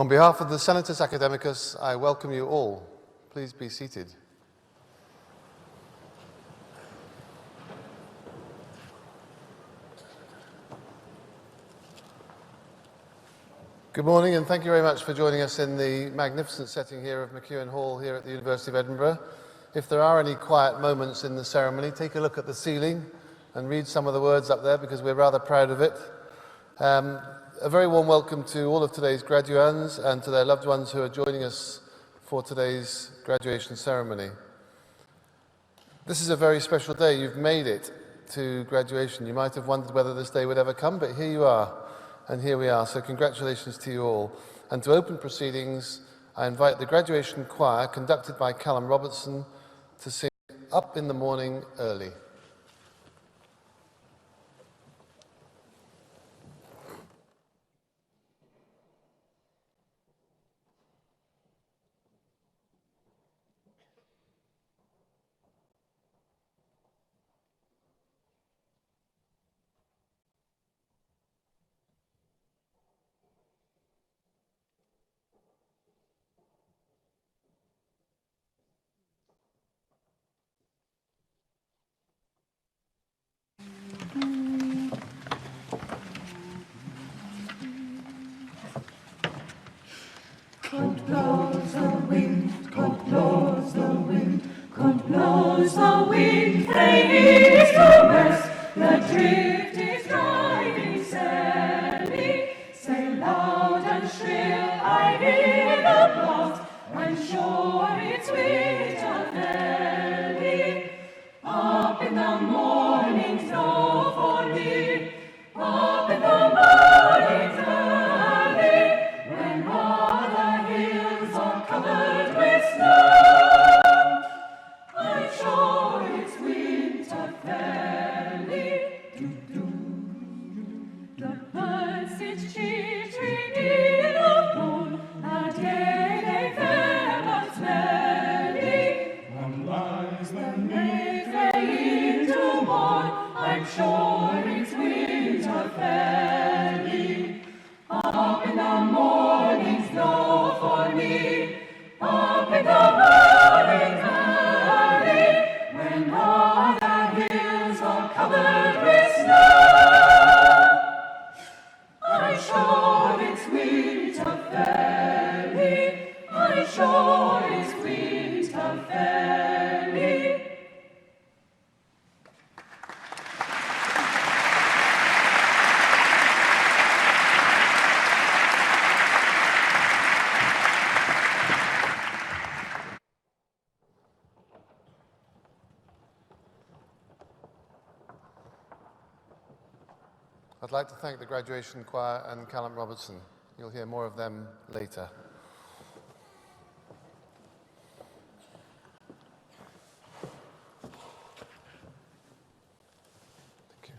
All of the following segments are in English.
On behalf of the Senatus Academicus, I welcome you all. Please be seated. Good morning, and thank you very much for joining us in the magnificent setting here of McEwen Hall here at the University of Edinburgh. If there are any quiet moments in the ceremony, take a look at the ceiling and read some of the words up there because we're rather proud of it. A very warm welcome to all of today's graduands and to their loved ones who are joining us for today's graduation ceremony. This is a very special day. You've made it to graduation. You might have wondered whether this day would ever come, but here you are, and here we are. So congratulations to you all. And to open proceedings, I invite the graduation choir, conducted by Callum Robertson, to sing Up in the Morning Early. God blows the wind, God blows the wind, God blows the wind, from east to west, the drift is driving sadly. Say loud and shrill, I hear the blast, I'm sure it's winter valley. Up in the morning snow for me, up in the morning valley, when all the hills are covered with snow. I'm sure it's winter valley. The birds sit twittering in the moon, a day they fell smelly. One lies the May into morn, I'm sure it's winter valley. Up in the morning snow for me, up in the morning valley, when all the hills are covered with snow. I'm sure it's winter valley, I'm sure it's winter valley. I'd like to thank the graduation choir and Callum Robertson. You'll hear more of them later. Thank you.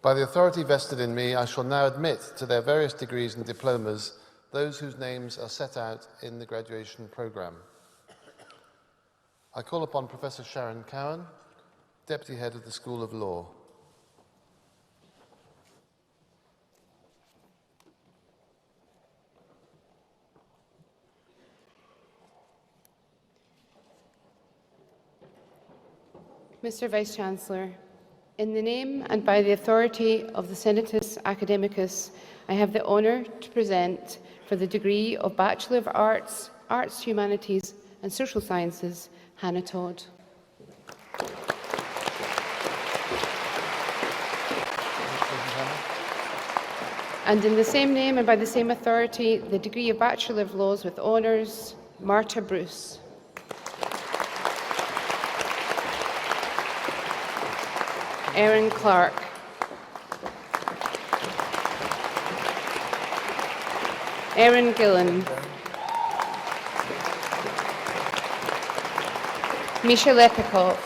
By the authority vested in me, I shall now admit to their various degrees and diplomas those whose names are set out in the graduation programme. I call upon Professor Sharon Cowan, Deputy Head of the School of Law. Mr. Vice-Chancellor, in the name and by the authority of the Senatus Academicus, I have the honour to present for the degree of Bachelor of Arts, Arts, Humanities and Social Sciences, Hannah Todd. And in the same name and by the same authority, the degree of Bachelor of Laws with Honours, Marta Bruce. Erin Clark. Erin Gillen. Misha Lepikov.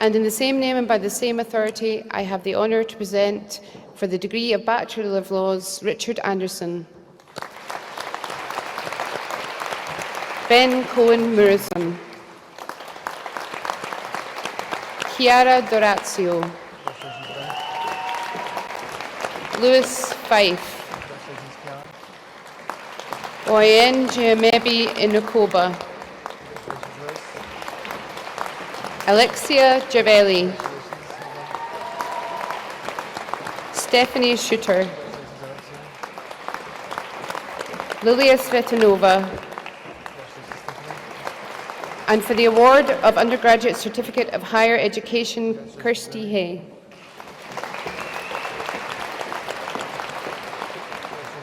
And in the same name and by the same authority, I have the honour to present for the degree of Bachelor of Laws, Richard Anderson. Ben Cohen Murison. Chiara Dorazio. Lewis Fife. Oyen Giamebi Inukoba. Alexia Javelli. Stephanie Shooter. Lilia Svetanova. And for the award of Undergraduate Certificate of Higher Education, Kirsty Hay.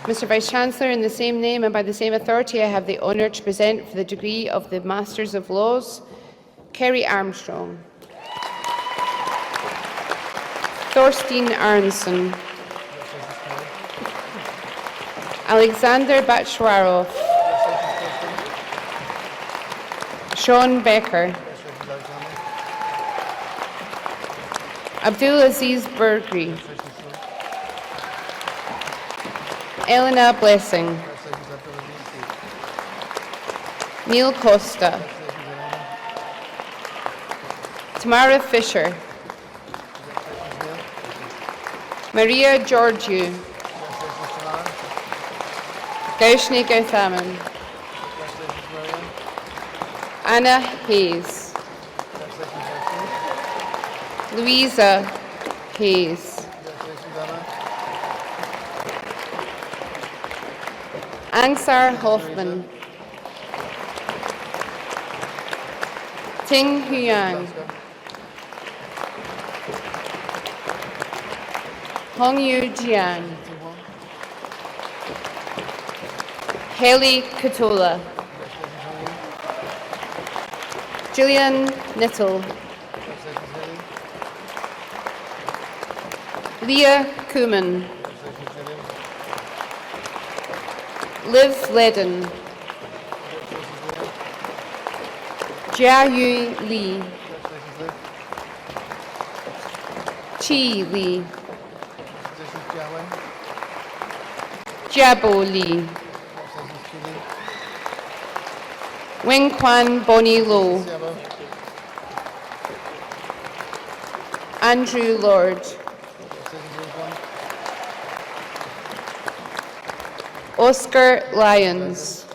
Mr. Vice-Chancellor, in the same name and by the same authority, I have the honour to present for the degree of the Masters of Laws, Kerry Armstrong. Thorstein Aronson. Alexander Bachwarov. Sean Becker. Abdulaziz Burgri. Elena Blessing. Neil Costa. Tamara Fisher. Maria Georgiou. Gaushni Gauthaman. Anna Hayes. Louisa Hayes. Ansar Hoffman. Ting Huyang. Hong Yu Jian. Haley Katola. Gillian Nittle. Leah Kuman. Liv Ledden. Jiayu Li. Chi Li. Jiabo Li. Wing Quan Bonnie Lo. Andrew Lord. Oscar Lyons.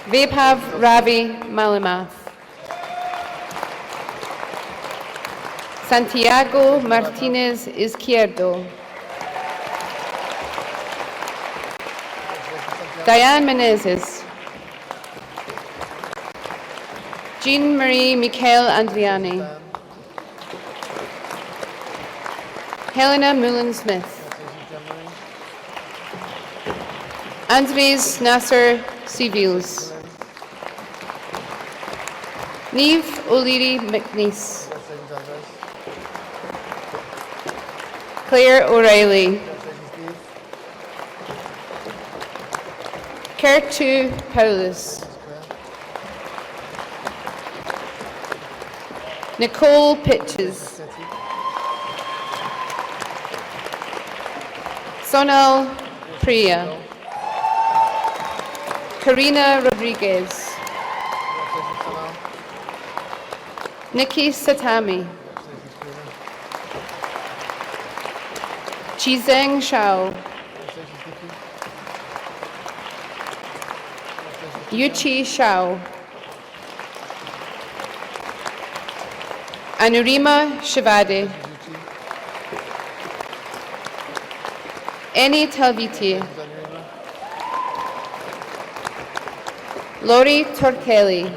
Vibhav Ravi Malimath. Santiago Martinez Izquierdo. Diane Menezes. Jean-Marie Michael Andriani. Helena Mullen-Smith. Andres Nasser Civils. Neve O'Leary McNeese. Claire O'Reilly. Kertu Paulus. Nicole Pitches. Sonal Priya. Karina Rodriguez. Nikki Satami. Chizeng Shao. Yuchi Shao. Anurima Shivade. Eni Talviti. Lori Torkelli.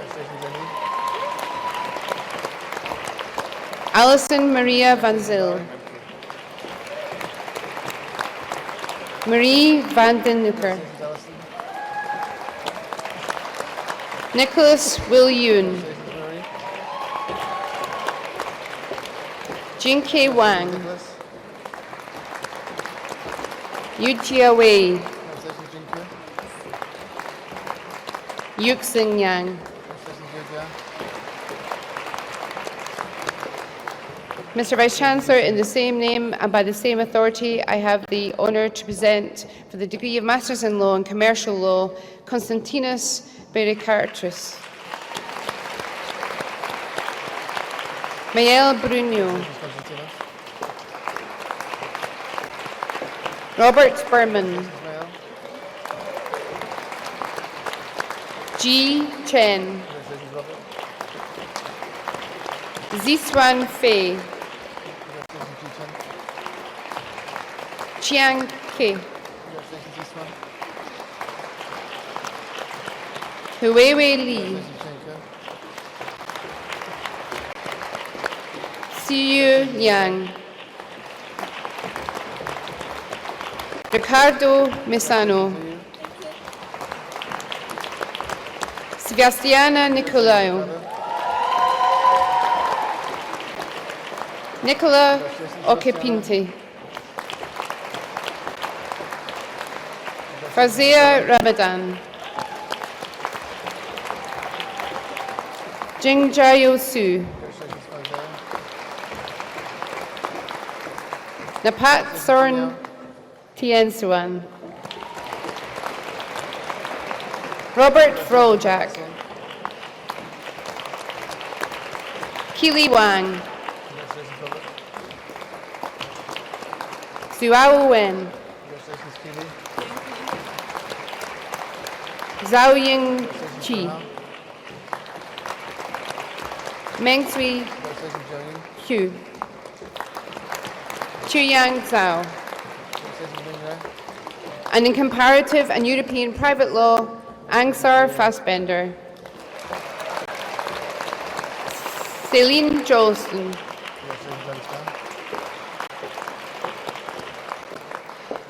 Alison Maria Van Zyl. Marie Van den Nucker. Nicholas Will Yoon. Jinke Wang. Yujia Wei. Yuxing Yang. Mr Vice-Chancellor, in the same name and by the same authority, I have the honour to present for the degree of Masters in Law and Commercial Law, Konstantinos Berikatris. Maël Bruno. Robert Berman. Ji Chen. Ziswan Fei. Chiang Ke. Huiwei Li. Siyu Liang. Ricardo Misano. Sebastiana Nicolaou. Nicola Okepinte. Fazia Ramadan. Jingjayo Su. Napat Sorn Tiensuan. Robert Froljak. Keely Wang. Zuao Wen. Zhao Ying Chi. Meng Sui Hu. Chuyang Zhao. And in comparative and European private law, Angsar Fassbender. Celine Jolson.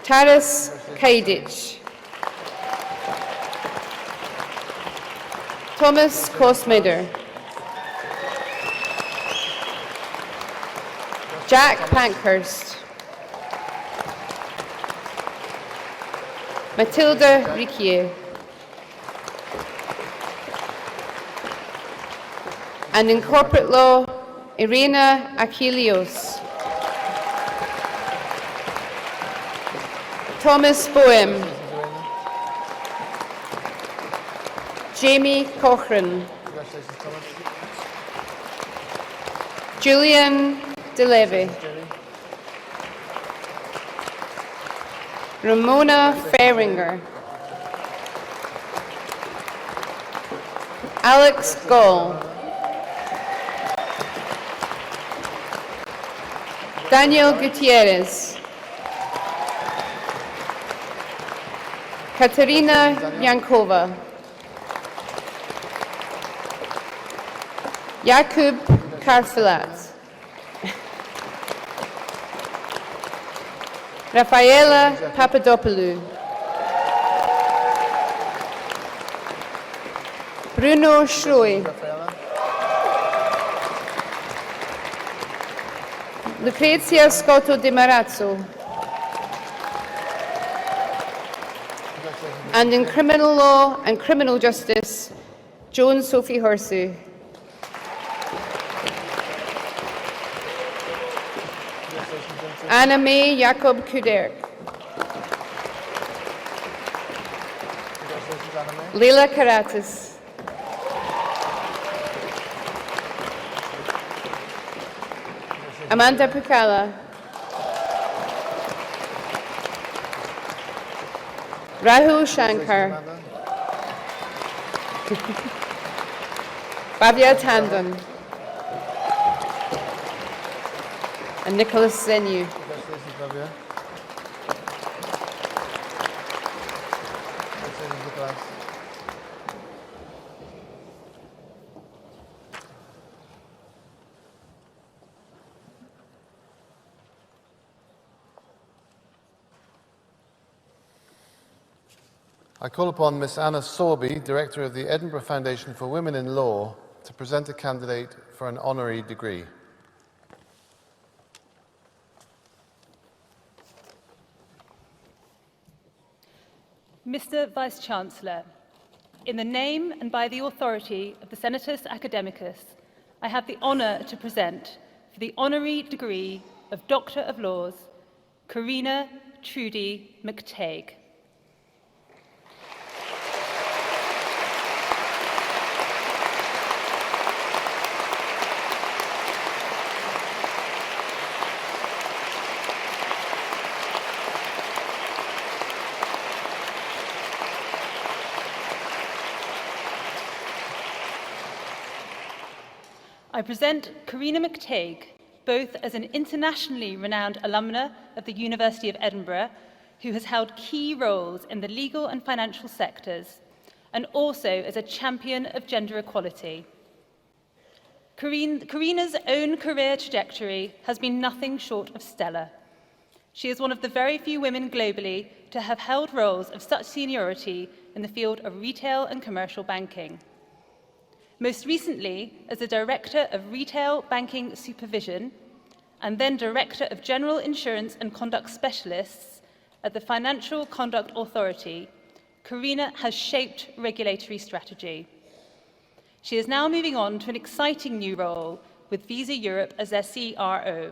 Taras Kaidic. Thomas Kosmeder. Jack Pankhurst. Matilda Riquier. And in corporate law, Irena Achilleos. Thomas Boehm. Jamie Cochran. Julian DeLevy. Ramona Feringer. Alex Gall. Daniel Gutierrez. Katerina Yankova. Jakub Karfilat. Rafaela Papadopoulou. Bruno Schroi. Lucrezia Scotto Di Marazzo. And in criminal law and criminal justice, Joan Sophie Horsu. Anna May Jacob Kuderk. Leila Karatis. Amanda Pukala. Rahul Shankar. Bhavya Tandon. And Nicholas Zenu. I call upon Miss Anna Sorby, Director of the Edinburgh Foundation for Women in Law, to present a candidate for an honorary degree. Mr. Vice-Chancellor, in the name and by the authority of the Senatus Academicus, I have the honour to present for the honorary degree of Doctor of Laws, Karina Trudy McTeague. I present Karina McTeague, both as an internationally renowned alumna of the University of Edinburgh, who has held key roles in the legal and financial sectors, and also as a champion of gender equality. Karina's own career trajectory has been nothing short of stellar. She is one of the very few women globally to have held roles of such seniority in the field of retail and commercial banking. Most recently as the Director of Retail Banking Supervision and then Director of General Insurance and Conduct Specialists at the Financial Conduct Authority, Karina has shaped regulatory strategy. She is now moving on to an exciting new role with Visa Europe as their CRO.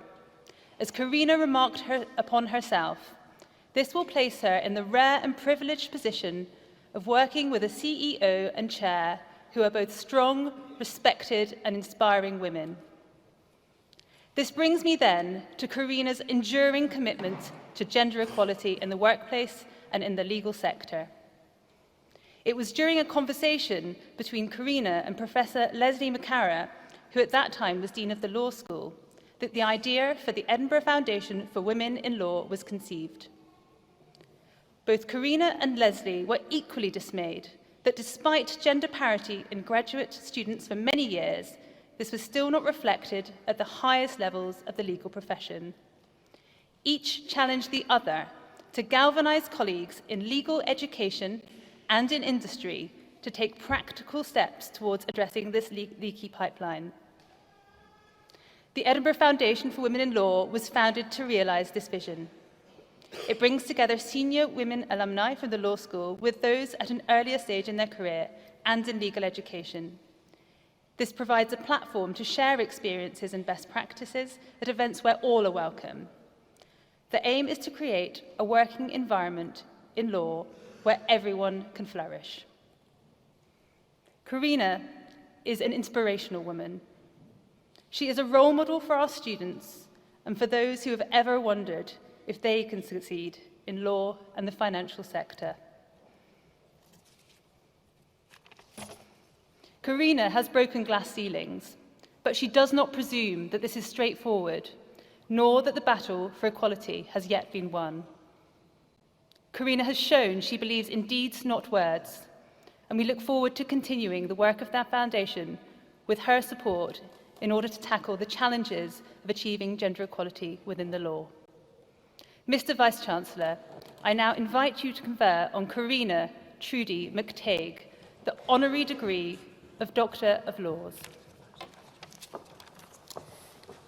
As Karina remarked upon herself, this will place her in the rare and privileged position of working with a CEO and chair who are both strong, respected, and inspiring women. This brings me then to Karina's enduring commitment to gender equality in the workplace and in the legal sector. It was during a conversation between Karina and Professor Leslie McCara, who at that time was Dean of the Law School, that the idea for the Edinburgh Foundation for Women in Law was conceived. Both Karina and Leslie were equally dismayed that despite gender parity in graduate students for many years, this was still not reflected at the highest levels of the legal profession. Each challenged the other to galvanise colleagues in legal education and in industry to take practical steps towards addressing this leaky pipeline. The Edinburgh Foundation for Women in Law was founded to realise this vision. It brings together senior women alumni from the law school with those at an earlier stage in their career and in legal education. This provides a platform to share experiences and best practices at events where all are welcome. The aim is to create a working environment in law where everyone can flourish. Karina is an inspirational woman. She is a role model for our students and for those who have ever wondered if they can succeed in law and the financial sector. Karina has broken glass ceilings, but she does not presume that this is straightforward, nor that the battle for equality has yet been won. Karina has shown she believes in deeds, not words, and we look forward to continuing the work of that foundation with her support in order to tackle the challenges of achieving gender equality within the law. Mr. Vice-Chancellor, I now invite you to confer on Karina Trudy McTeague the honorary degree of Doctor of Laws.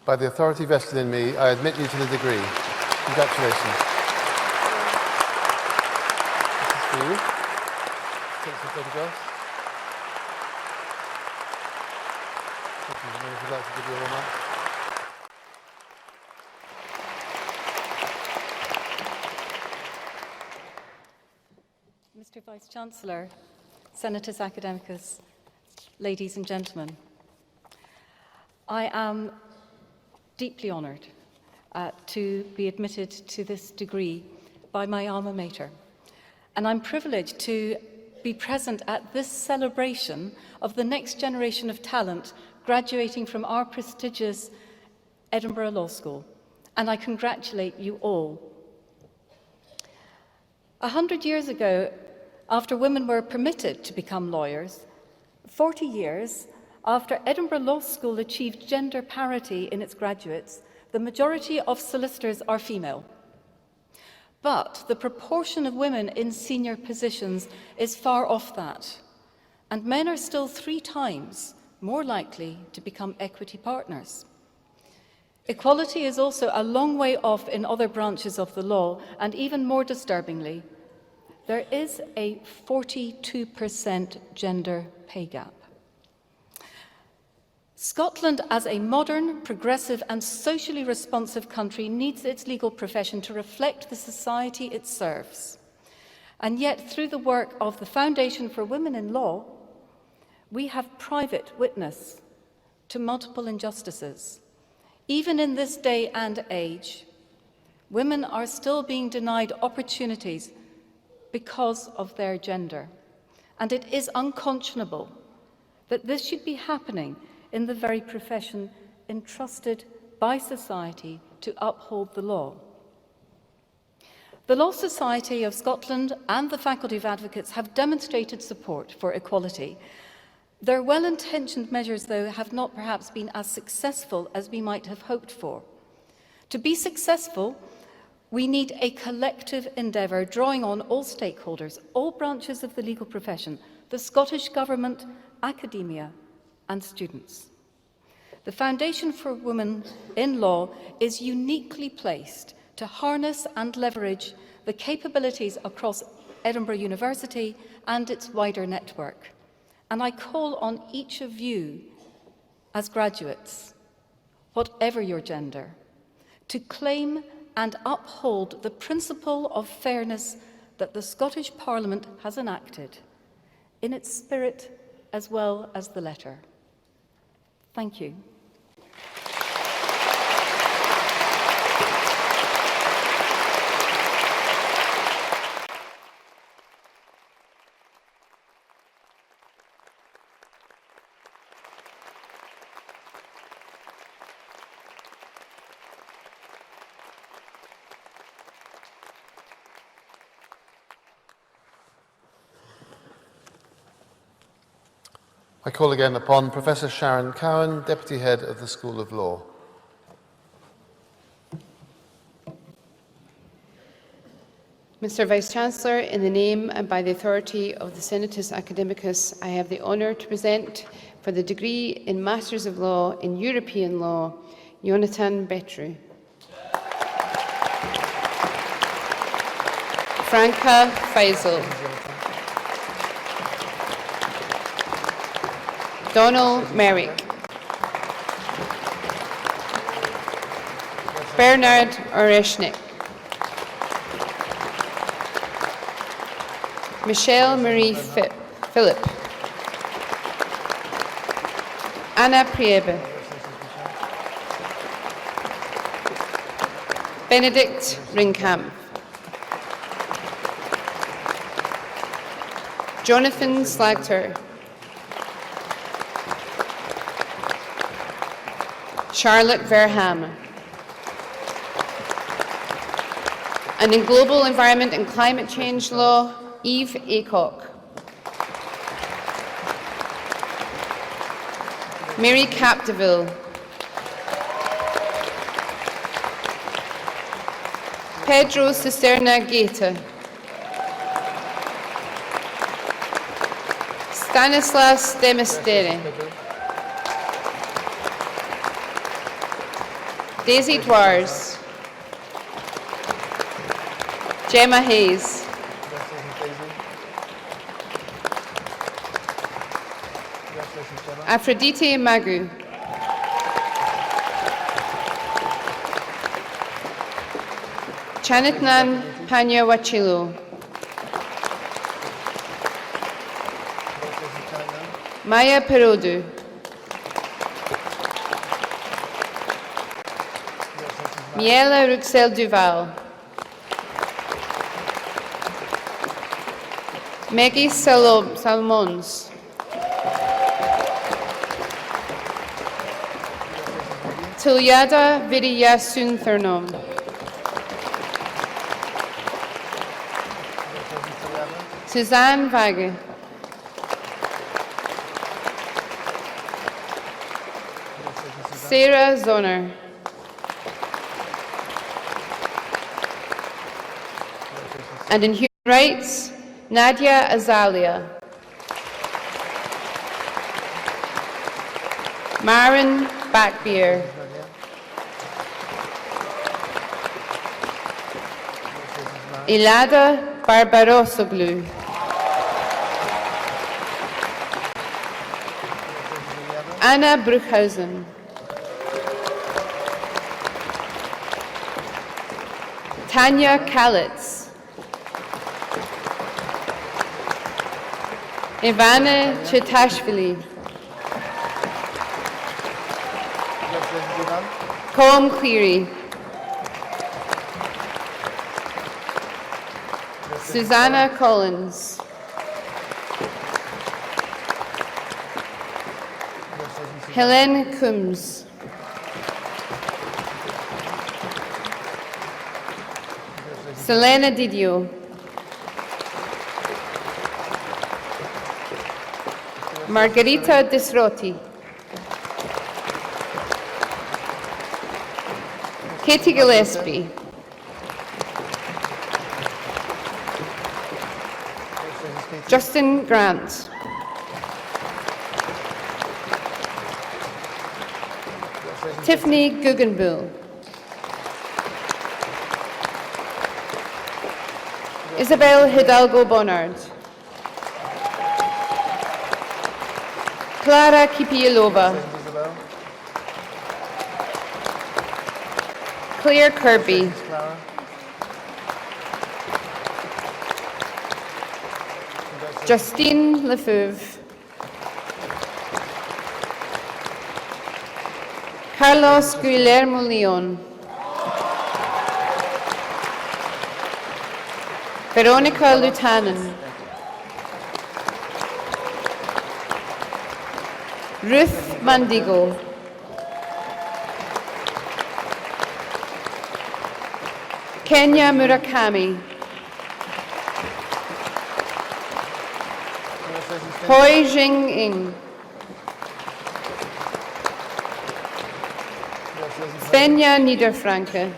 By the authority vested in me, I admit you to the degree. Congratulations. This is for you. Take some photographs. If you'd like to give you a remark. Mr. Vice-Chancellor, Senatus Academicus, ladies and gentlemen, I am deeply honoured to be admitted to this degree by my alma mater, and I'm privileged to be present at this celebration of the next generation of talent graduating from our prestigious Edinburgh Law School, and I congratulate you all. 100 years ago, after women were permitted to become lawyers, 40 years after Edinburgh Law School achieved gender parity in its graduates, the majority of solicitors are female. But the proportion of women in senior positions is far off that, and men are still 3 times more likely to become equity partners. Equality is also a long way off in other branches of the law, and even more disturbingly, there is a 42% gender pay gap. Scotland, as a modern, progressive and socially responsive country, needs its legal profession to reflect the society it serves. And yet, through the work of the Foundation for Women in Law, we have private witness to multiple injustices. Even in this day and age, women are still being denied opportunities because of their gender. And it is unconscionable that this should be happening in the very profession entrusted by society to uphold the law. The Law Society of Scotland and the Faculty of Advocates have demonstrated support for equality. Their well-intentioned measures, though, have not perhaps been as successful as we might have hoped for. To be successful, we need a collective endeavour drawing on all stakeholders, all branches of the legal profession, the Scottish Government, academia and students. The Foundation for Women in Law is uniquely placed to harness and leverage the capabilities across Edinburgh University and its wider network. And I call on each of you as graduates, whatever your gender, to claim and uphold the principle of fairness that the Scottish Parliament has enacted, in its spirit as well as the letter. Thank you. I call again upon Professor Sharon Cowan, Deputy Head of the School of Law. Mr Vice-Chancellor, in the name and by the authority of the Senatus Academicus, I have the honour to present for the degree in Masters of Law in European Law, Jonathan Betru. Franca Faisal. Donald Merrick. Bernard Oreshnik. Michelle Marie Philip. Anna Priebe. Benedict Ringkamp. Jonathan Slagter. Charlotte Verham. And in Global Environment and Climate Change Law, Eve Aycock. Mary Capdeville. Pedro Cisterna Gaeta. Stanislas Demistere. Daisy Dwars. Gemma Hayes. Aphrodite Magu. Chanitnan Panyawachilo. Maya Perodu. Miela Ruxel Duval. Maggie Salmons. Tulyada Vidiyasunthurnom. Suzanne Vage. Sarah Zoner. And in human rights, Nadia Azalia. Maren Backbeer. Ilada Barbarosoglu. Anna Bruchhausen. Tanya Kalitz. Ivana Chitashvili. Congratulations, Ivan. Colm Cleary. Susanna Collins. Helen Coombs. Selena Didio. Margarita Disroti. Katie Gillespie. Justin Grant. Tiffany Guggenbull. Isabel Hidalgo Bonnard. Clara Kipielova. Isabel. Claire Kirby. Clara. Justine Lefeuve. Carlos Guillermo Leon. Veronica Lutanen. Ruth Mandigo. Kenya Murakami. Hoi Jing Ing. Svenja Niederfranke.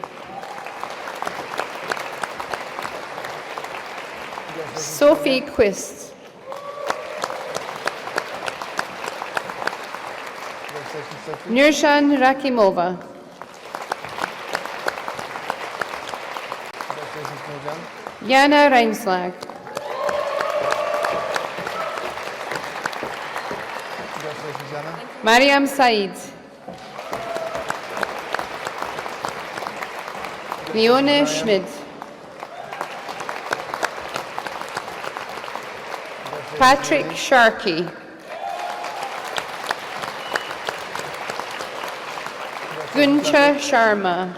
Sophie Quist. Nurshan Rakimova. Jana Reinslag. Congratulations, Anna. Mariam Said. Leone Schmidt. Patrick Sharkey. Guncha Sharma.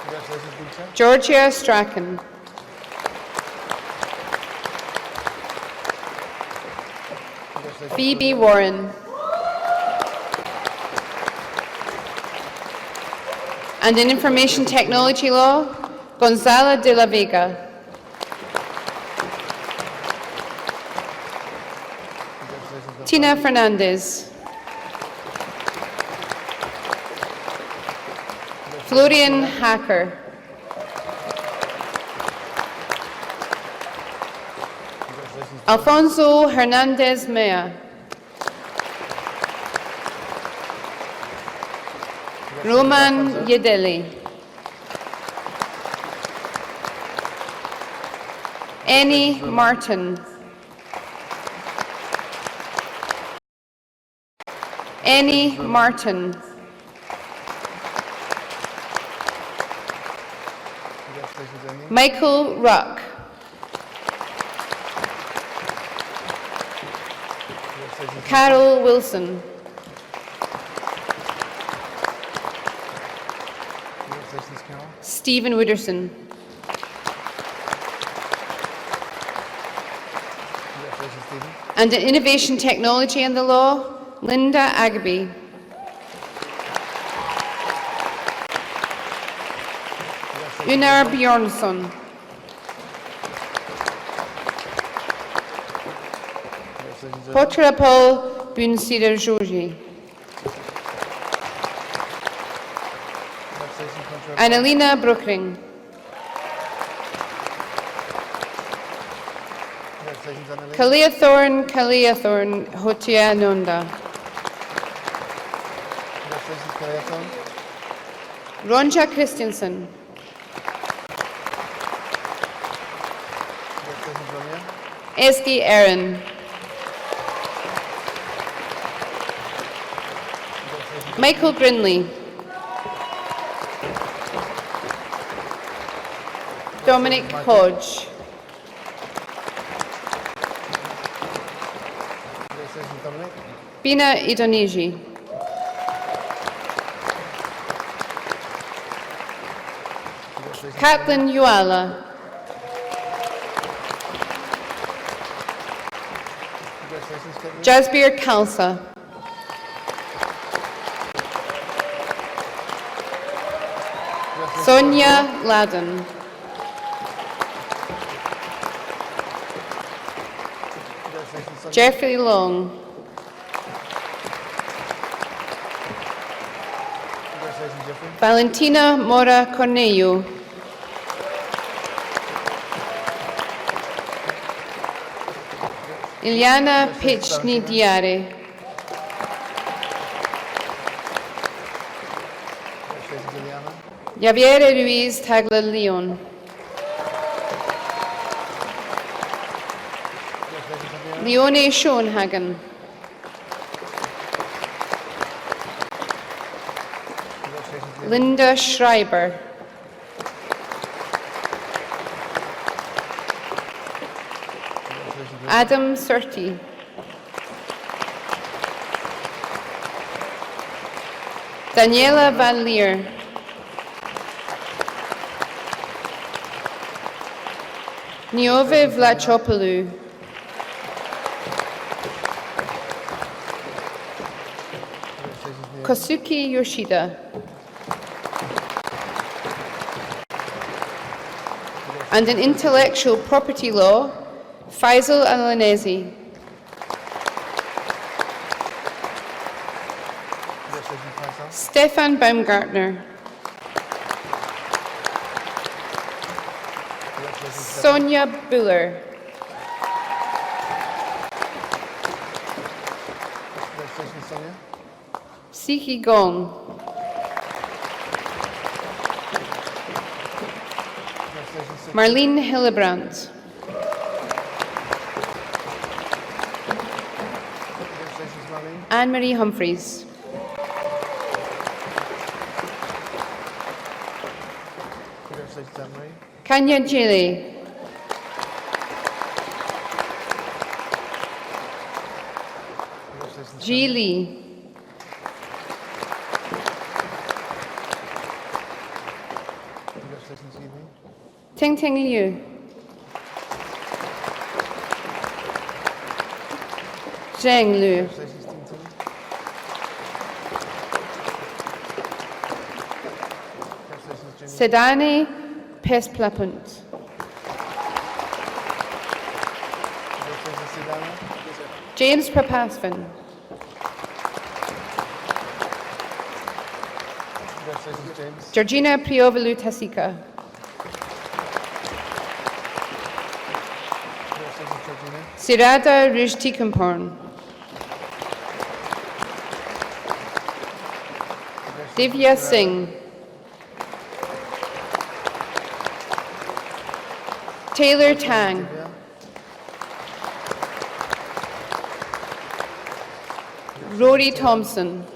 Congratulations, Guncha. Georgia Strachan. Phoebe Warren. And in Information Technology Law, Gonzala de la Vega. Tina Fernandez. Florian Hacker. Alfonso Hernandez Mea. Roman Yedeli. Annie Martin. Annie Martin. Congratulations, Annie. Michael Ruck. Carol Wilson. Congratulations, Carol. Stephen Wooderson. Congratulations, Stephen. And in Innovation Technology and the Law, Linda Agaby. Unar Bjornsson. Congratulations, Potrapol Bunsider Georgi. Congratulations, Contra. Annalena Brookring. Congratulations, Annalena. Kaliathorn Hotianunda. Congratulations, Kaliathon. Ronja Christensen. Congratulations, Ronya. Eski Aaron. Michael Grinley. Dominic Hodge. Congratulations, Dominic. Bina Idoniji. Congratulations, Caitlin Yuala. Congratulations, Caitlin. Jasbir Khalsa. Sonia Ladden. Congratulations, Sonia. Jeffrey Long. Congratulations, Jeffrey. Valentina Mora Cornello. Iliana Pichni Diare. Congratulations, Iliana. Javier Ruiz Tagla Leon. Congratulations, Iliana. Leone Schoenhagen. Congratulations, Iliana. Linda Schreiber. Congratulations, Iliana. Adam Surti. Daniela Van Leer. Niove Vlachopoulou. Congratulations, Iliana. Kosuke Yoshida. And in intellectual property law, Faisal Alanezi. Congratulations, Faisal. Stefan Baumgartner. Congratulations, Stefan. Sonia Buller. Congratulations, Sonia. Siki Gong. Congratulations, Sonia. Marlene Hillebrandt. Congratulations, Marlene. Anne-Marie Humphreys. Congratulations, Anne-Marie. Kanya Jili. Congratulations, Ji Tanya. Lee. Congratulations, Evie. Ting Ting Liu. Zheng Liu. Congratulations, Ting Ting. Congratulations, Jenny. Sedani Pesplapunt. Congratulations, Sidana. James Prapasvan. Congratulations, James. Georgina Priovalu Tasika. Congratulations, Georgina. Sirada Rujtikamporn. Divya Singh. Taylor Tang. Divya. Rory Thompson.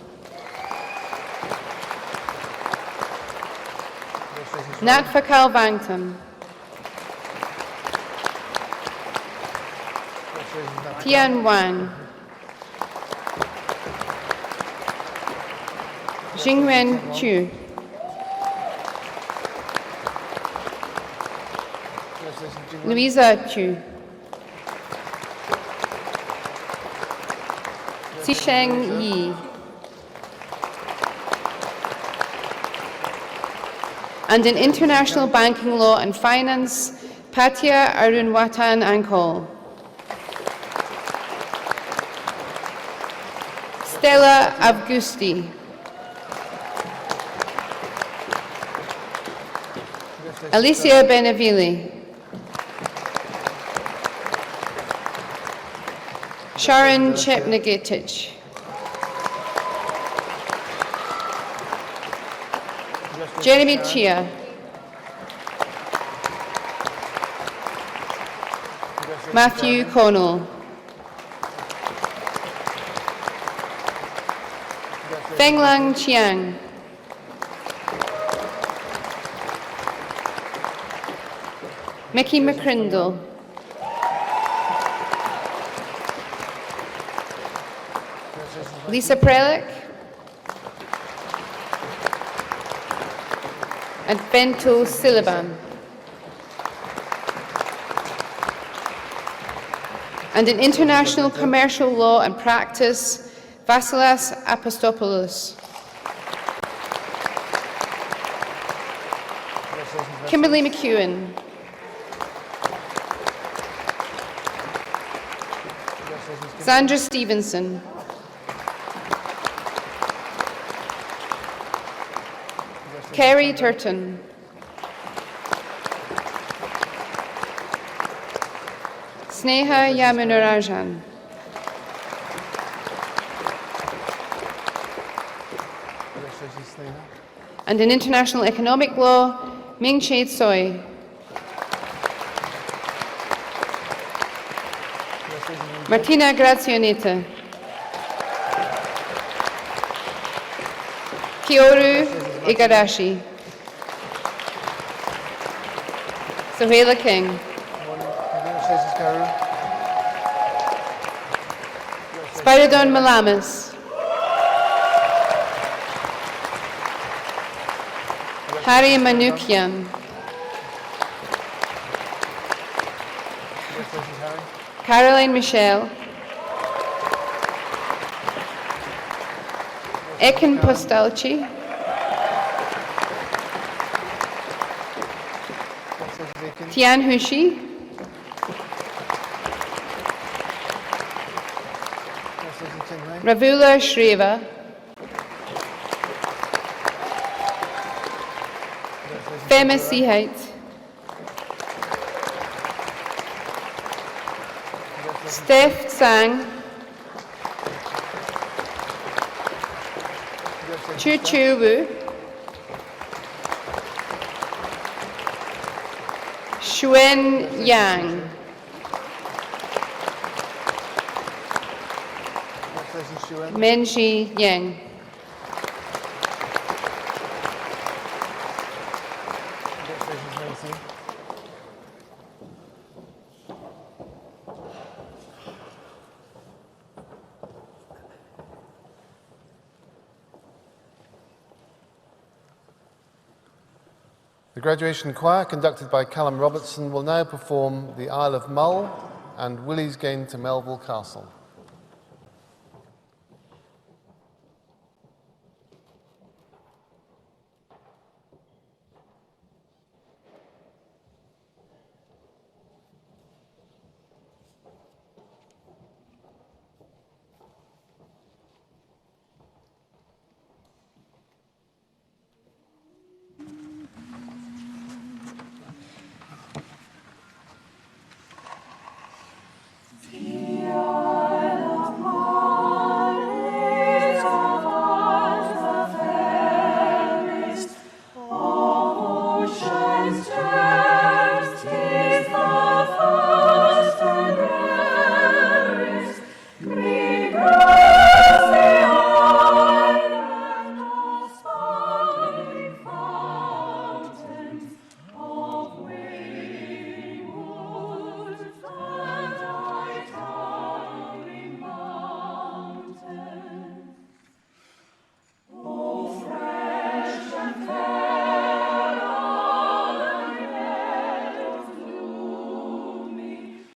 Congratulations, Nat Fakal Vangtam. Congratulations, Nat. Tian Wan. Jingwen Chu. Congratulations, Jingwen. Louisa Chu. Xisheng Yi. And in international banking law and finance, Patia Arunwatan Ankol. Stella Avgusti. Congratulations, Alicia Benavili. Sharon Chepnagitich. Congratulations, Jeremy Sharon. Chia. Congratulations, Matthew Jeremy. Connell. Congratulations, Fenglang Chiang. Mickey McCrindle. Lisa Prelick. And Bento Silaban. And in international commercial law and practice, Vasilas Apostopoulos. Kimberly McEwen. Sandra Stevenson. Kerry Turton. Sneha Yamunarajan. And in international economic law, Ming Che Tsoi. Martina Grazioneta. Kyoru Igarashi. Sohaila King. Spiridon Malamas. Harry Manukian. Caroline Michelle. Ekin Postalci. Tian Hushi. Ravula Shreva. Fema Seahait. Steph Sang. Chu Chu Wu. Xuen Yang. Menji Yang. The graduation choir, conducted by Callum Robertson, will now perform the Isle of Mull and Willie's Game to Melville Castle.